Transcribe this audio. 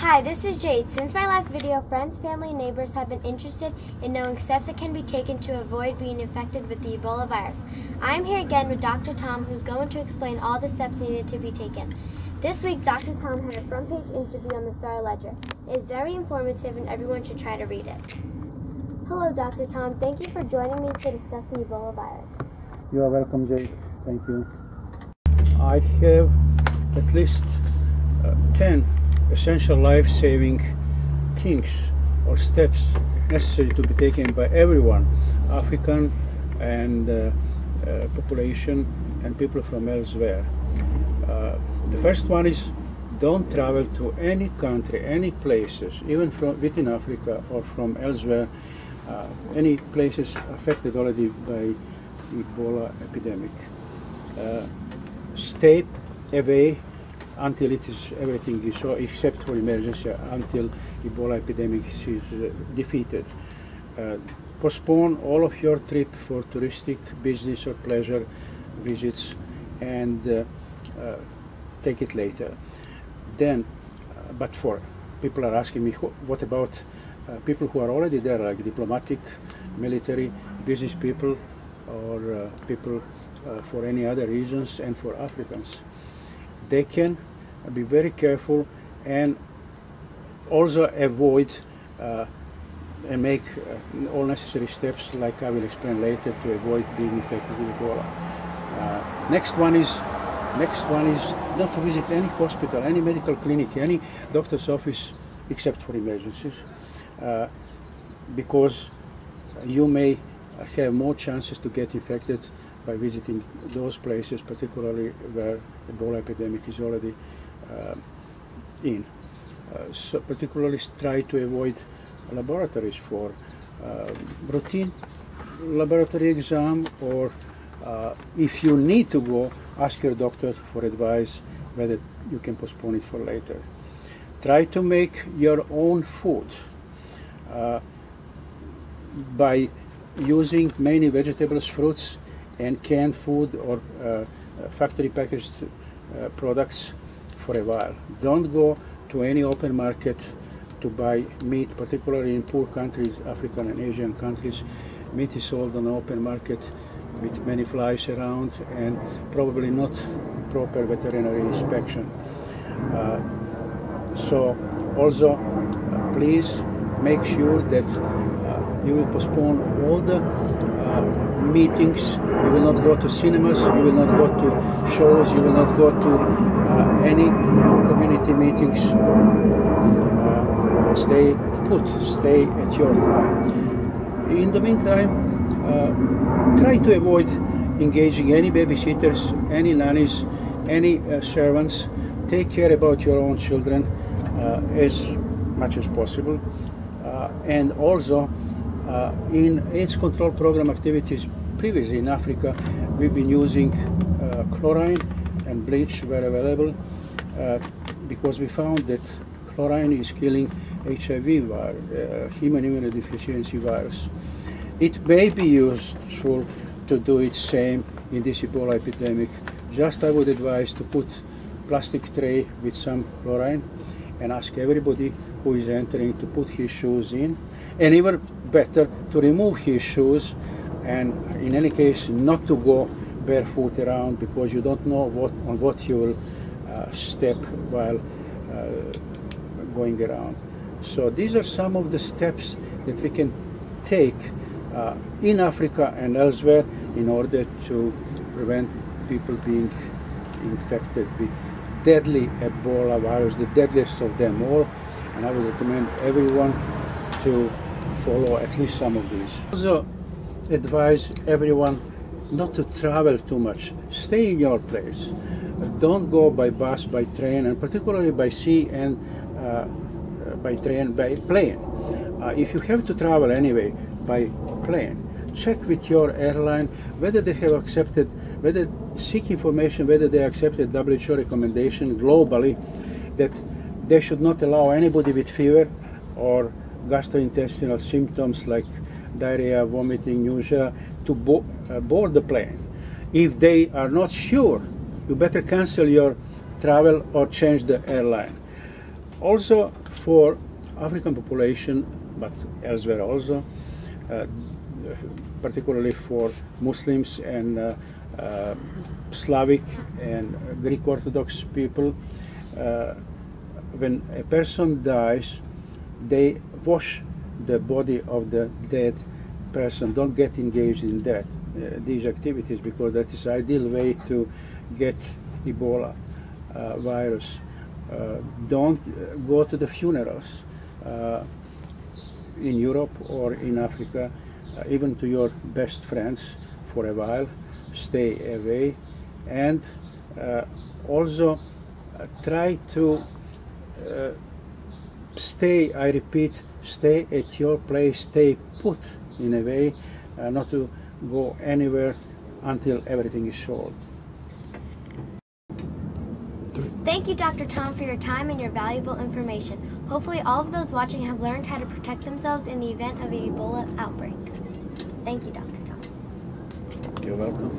Hi, this is Jade. Since my last video, friends, family, and neighbors have been interested in knowing steps that can be taken to avoid being infected with the Ebola virus. I am here again with Dr. Tom, who's going to explain all the steps needed to be taken. This week, Dr. Tom had a front page interview on the Star Ledger. It is very informative and everyone should try to read it. Hello, Dr. Tom. Thank you for joining me to discuss the Ebola virus. You are welcome, Jade. Thank you. I have at least 10 essential life-saving things or steps necessary to be taken by everyone, African and population and people from elsewhere. The first one is don't travel to any country, any places, even from within Africa or from elsewhere, any places affected already by Ebola epidemic. Stay away until everything is so, except for emergency, until Ebola epidemic is defeated. Postpone all of your trip for touristic, business or pleasure visits and take it later. Then, but for people are asking me, what about people who are already there, like diplomatic, military, business people, or people for any other reasons, and for Africans? They can be very careful and also avoid and make all necessary steps, like I will explain later, to avoid being infected with Ebola. Next one is not to visit any hospital, any medical clinic, any doctor's office except for emergencies, because you may have more chances to get infected by visiting those places, particularly where Ebola epidemic is already in. So particularly try to avoid laboratories for routine laboratory exam, or if you need to go, ask your doctor for advice whether you can postpone it for later. Try to make your own food by using mainly vegetables, fruits, and canned food or factory packaged products for a while. Don't go to any open market to buy meat, particularly in poor countries, African and Asian countries. Meat is sold on the open market with many flies around and probably not proper veterinary inspection. So also please make sure that you will postpone all the meetings. You will not go to cinemas, you will not go to shows, you will not go to any community meetings. Stay put, stay at your home. In the meantime, try to avoid engaging any babysitters, any nannies, any servants. Take care about your own children as much as possible. And also, in AIDS control program activities previously in Africa, we've been using chlorine and bleach where available, because we found that chlorine is killing HIV virus, human immunodeficiency virus. It may be useful to do it same in this Ebola epidemic. Just I would advise to put plastic tray with some chlorine and ask everybody who is entering to put his shoes in, and even better to remove his shoes, and in any case not to go barefoot around, because you don't know on what you will step while going around. So these are some of the steps that we can take in Africa and elsewhere in order to prevent people being infected with deadly Ebola virus, the deadliest of them all. And I would recommend everyone to follow at least some of these. Also advise everyone not to travel too much. Stay in your place. Don't go by bus, by train, and particularly by sea and by plane. If you have to travel anyway by plane, check with your airline whether they have accepted, seek information whether they accepted WHO recommendation globally that they should not allow anybody with fever or gastrointestinal symptoms like diarrhea, vomiting, nausea to board the plane. If they are not sure, you better cancel your travel or change the airline. Also for African population, but elsewhere also, particularly for Muslims and Slavic and Greek Orthodox people, when a person dies, they wash the body of the dead person. Don't get engaged in that these activities, because that is ideal way to get Ebola virus. Don't go to the funerals in Europe or in Africa, even to your best friends for a while. Stay away, and also try to stay, I repeat, stay at your place, stay put in a way, not to go anywhere until everything is solved. Thank you, Dr. Tom, for your time and your valuable information. Hopefully all of those watching have learned how to protect themselves in the event of an Ebola outbreak. Thank you, Dr. Tom. You're welcome.